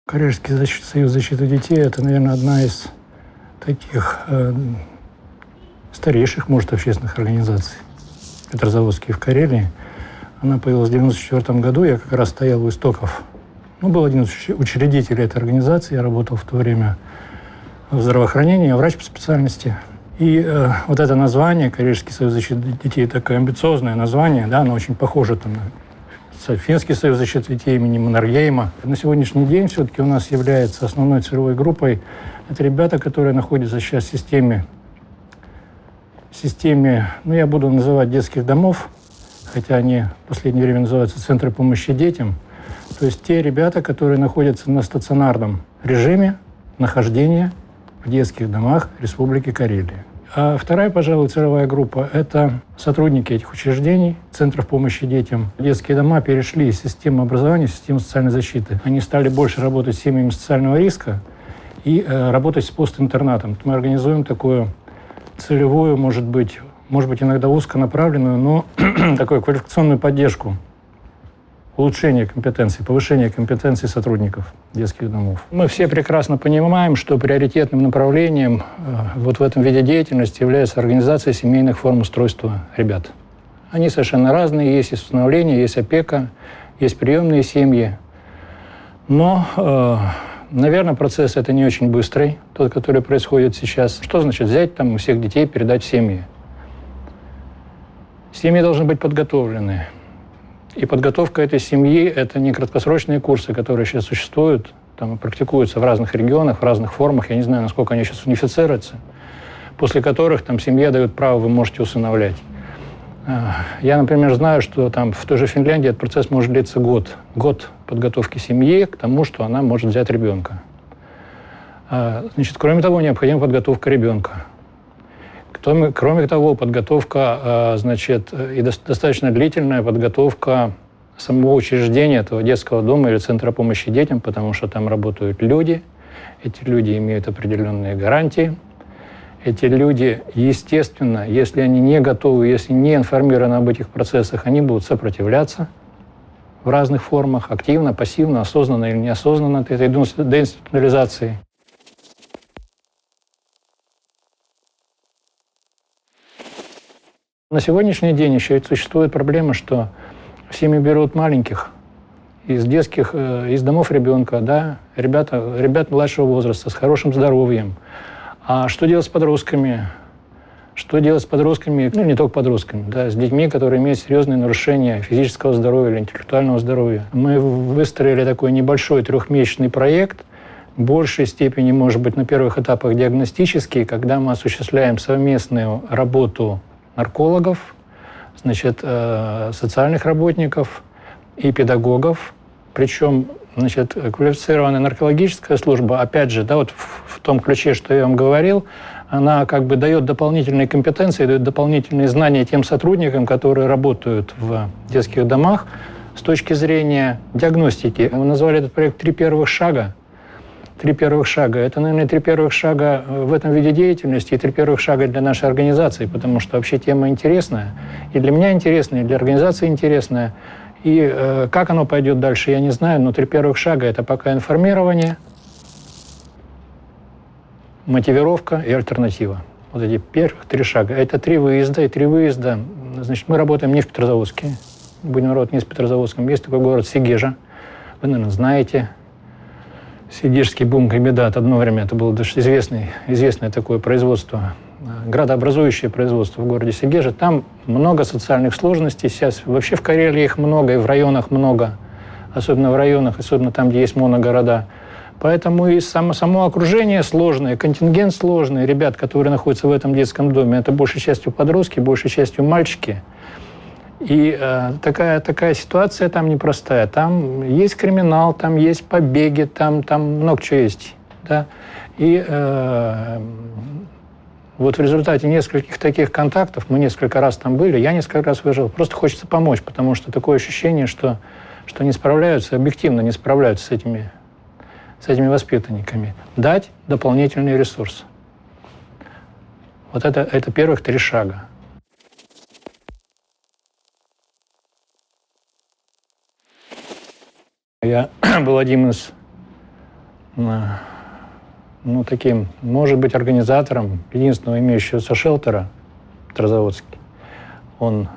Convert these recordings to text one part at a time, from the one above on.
Карельский союз защиты детей – это, наверное, одна из таких старейших, может, общественных организаций Петрозаводске в Карелии. Она появилась в 1994 году, я как раз стоял у истоков. Был один из учредителей этой организации, я работал в то время в здравоохранении, я врач по специальности. И вот это название, Карельский союз защиты детей, такое амбициозное название, да, оно очень похоже там, на Финский союз защиты детей имени Маннергейма. На сегодняшний день все-таки у нас является основной целевой группой это ребята, которые находятся сейчас в системе, я буду называть детских домов, хотя они в последнее время называются центры помощи детям. То есть те ребята, которые находятся на стационарном режиме нахождения в детских домах Республики Карелия. А вторая, пожалуй, целевая группа – это сотрудники этих учреждений, центров помощи детям. Детские дома перешли из системы образования в систему социальной защиты. Они стали больше работать с семьями социального риска и работать с постинтернатом. Мы организуем такую целевую, может быть, иногда узконаправленную, но такую квалификационную поддержку, улучшение компетенций, повышение компетенций сотрудников детских домов. Мы все прекрасно понимаем, что приоритетным направлением вот в этом виде деятельности является организация семейных форм устройства ребят. Они совершенно разные, есть усыновление, есть опека, есть приемные семьи. Но, наверное, процесс это не очень быстрый, тот, который происходит сейчас. Что значит взять там всех детей и передать в семьи? Семьи должны быть подготовлены. И подготовка этой семьи – это не краткосрочные курсы, которые сейчас существуют, там практикуются в разных регионах, в разных формах. Я не знаю, насколько они сейчас унифицируются, после которых там семье дают право, вы можете усыновлять. Я, например, знаю, что там в той же Финляндии этот процесс может длиться год. Год подготовки семьи к тому, что она может взять ребенка. Значит, кроме того, необходима подготовка ребенка. Кроме того, подготовка, и достаточно длительная подготовка самого учреждения этого детского дома или центра помощи детям, потому что там работают люди, эти люди имеют определенные гарантии. Эти люди, естественно, если они не готовы, если не информированы об этих процессах, они будут сопротивляться в разных формах, активно, пассивно, осознанно или неосознанно этой деинституционализации. На сегодняшний день еще существует проблема, что семьи берут маленьких из детских, из домов ребенка, да, ребят младшего возраста с хорошим здоровьем. А что делать с подростками? Что делать с подростками, не только подростками, да, с детьми, которые имеют серьезные нарушения физического здоровья или интеллектуального здоровья? Мы выстроили такой небольшой трехмесячный проект, в большей степени, может быть, на первых этапах диагностический, когда мы осуществляем совместную работу наркологов, социальных работников и педагогов. Причем, квалифицированная наркологическая служба, опять же, да, вот в том ключе, что я вам говорил, она как бы дает дополнительные компетенции, дает дополнительные знания тем сотрудникам, которые работают в детских домах с точки зрения диагностики. Мы назвали этот проект «Три первых шага». Три первых шага. Это, наверное, три первых шага в этом виде деятельности и три первых шага для нашей организации, потому что вообще тема интересная. И для меня интересная, и для организации интересная. И как оно пойдет дальше, я не знаю, но три первых шага – это пока информирование, мотивировка и альтернатива. Вот эти первых три шага. Это три выезда, и три выезда. Мы работаем не в Петрозаводске, будем работать не с Петрозаводском. Есть такой город Сегежа, вы, наверное, знаете. Сегежский бум-комбинат. Одно время это было известное такое производство, градообразующее производство в городе Сегежа. Там много социальных сложностей. Сейчас вообще в Карелии их много, и в районах много. Особенно в районах, особенно там, где есть моногорода. Поэтому и само окружение сложное, контингент сложный. Ребят, которые находятся в этом детском доме, это большей частью подростки, большей частью мальчики. И такая ситуация там непростая. Там есть криминал, там есть побеги, там много чего есть. Да? И вот в результате нескольких таких контактов, мы несколько раз там были, я несколько раз выезжал, просто хочется помочь, потому что такое ощущение, что не справляются, объективно не справляются с этими воспитанниками. Дать дополнительный ресурс. Вот это первых три шага. Я был одним из ну, таким, может быть, организатором единственного имеющегося шелтера Петрозаводский. Он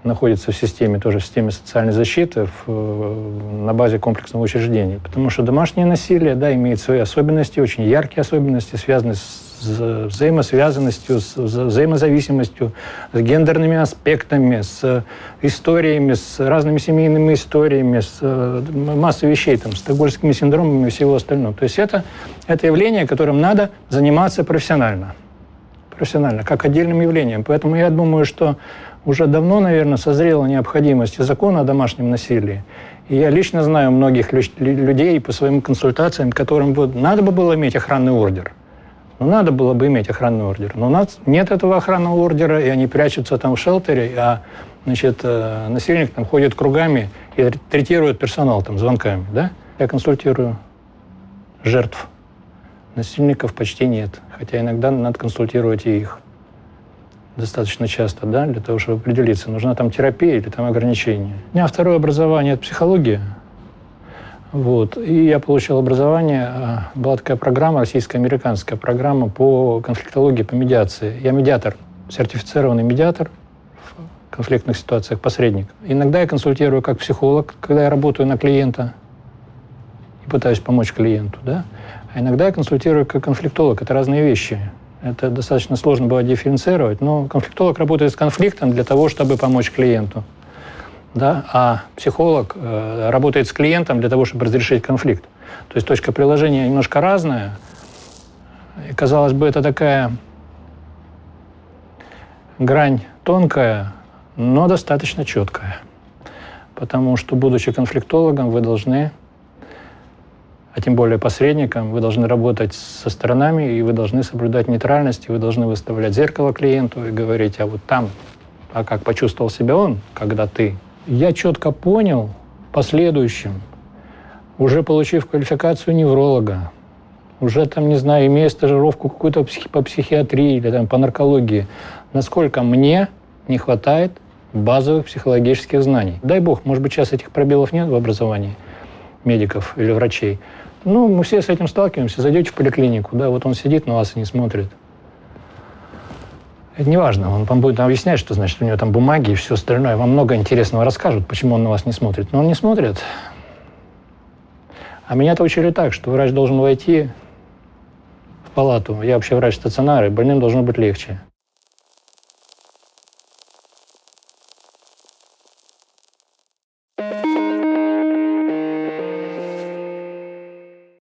находится в системе, тоже в системе социальной защиты на базе комплексного учреждения. Потому что домашнее насилие, да, имеет свои особенности, очень яркие особенности, связанные с взаимосвязанностью, с взаимозависимостью, с гендерными аспектами, с историями, с разными семейными историями, с массой вещей, там, с стокгольмскими синдромами и всего остального. То есть это явление, которым надо заниматься профессионально, как отдельным явлением. Поэтому я думаю, что уже давно, наверное, созрела необходимость закона о домашнем насилии. И я лично знаю многих людей по своим консультациям, которым надо бы было иметь охранный ордер. Надо было бы иметь охранный ордер. Но у нас нет этого охранного ордера, и они прячутся там в шелтере, а, значит, насильник там ходит кругами и третирует персонал там звонками, да? Я консультирую жертв. Насильников почти нет. Хотя иногда надо консультировать и их. Достаточно часто, да, для того, чтобы определиться, нужна там терапия или там ограничение. У меня второе образование – это психология. Вот. И я получил образование, была такая программа, российско-американская программа по конфликтологии, по медиации. Я медиатор, сертифицированный медиатор в конфликтных ситуациях, посредник. Иногда я консультирую как психолог, когда я работаю на клиента и пытаюсь помочь клиенту, да. А иногда я консультирую как конфликтолог. Это разные вещи. Это достаточно сложно было дифференцировать, но конфликтолог работает с конфликтом для того, чтобы помочь клиенту. Да? А психолог работает с клиентом для того, чтобы разрешить конфликт. То есть точка приложения немножко разная. И, казалось бы, это такая грань тонкая, но достаточно четкая. Потому что, будучи конфликтологом, вы должны, а тем более посредником, вы должны работать со сторонами, и вы должны соблюдать нейтральность, и вы должны выставлять зеркало клиенту и говорить, а вот там, а как почувствовал себя он, когда ты. Я четко понял в последующем, уже получив квалификацию невролога, уже там, не знаю, имея стажировку какую-то по психиатрии или там, по наркологии, насколько мне не хватает базовых психологических знаний. Дай бог, может быть, сейчас этих пробелов нет в образовании медиков или врачей. Ну, мы все с этим сталкиваемся. Зайдете в поликлинику, да, вот он сидит на вас и не смотрит. Это не важно, он вам будет объяснять, что значит у него там бумаги и все остальное. Вам много интересного расскажут, почему он на вас не смотрит. Но он не смотрит. А меня-то учили так, что врач должен войти в палату. Я вообще врач стационара, и больным должно быть легче.